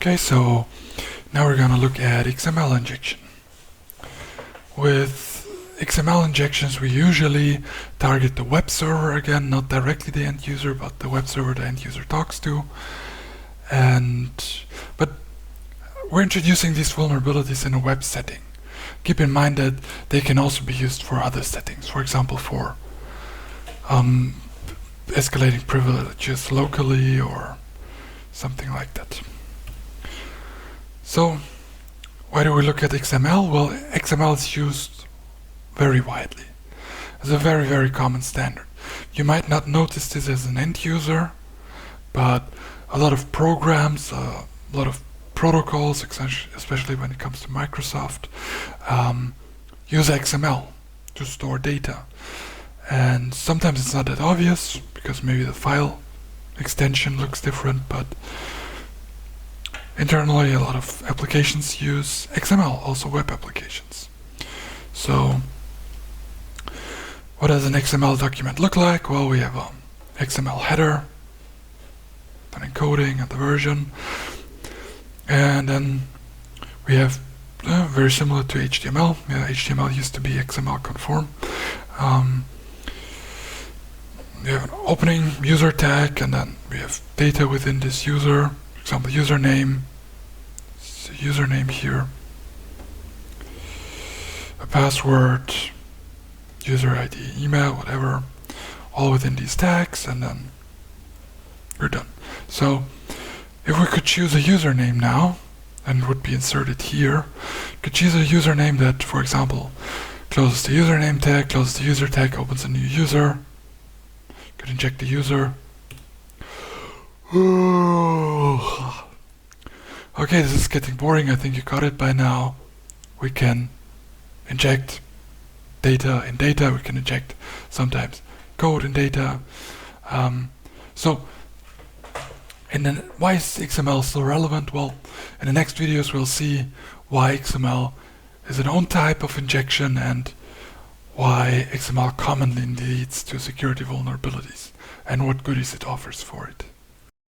Okay, so now we're going to look at XML injection. With XML injections, we usually target the web server again, not directly the end user, but the web server the end user talks to. But we're introducing these vulnerabilities in a web setting. Keep in mind that they can also be used for other settings, for example, for escalating privileges locally or something like that. So, why do we look at XML? Well, XML is used very widely. It's a very, very common standard. You might not notice this as an end user, but a lot of programs, a lot of protocols, especially when it comes to Microsoft, use XML to store data. And sometimes it's not that obvious, because maybe the file extension looks different, but internally a lot of applications use XML, also web applications. So, what does an XML document look like? Well, we have an XML header, an encoding and the version, and then we have very similar to HTML. HTML used to be XML conform. We have an opening user tag, and then we have data within this user. For example, username. So username here. A password, user ID, email, whatever. All within these tags, and then we're done. So if we could choose a username now, and it would be inserted here, could choose a username that, for example, closes the username tag, closes the user tag, opens a new user. Could inject the user. Okay, this is getting boring. I think you got it by now. We can inject data in data. We can inject sometimes code in data. And then why is XML still relevant? Well, in the next videos we'll see why XML is an own type of injection and why XML commonly leads to security vulnerabilities and what goodies it offers for it.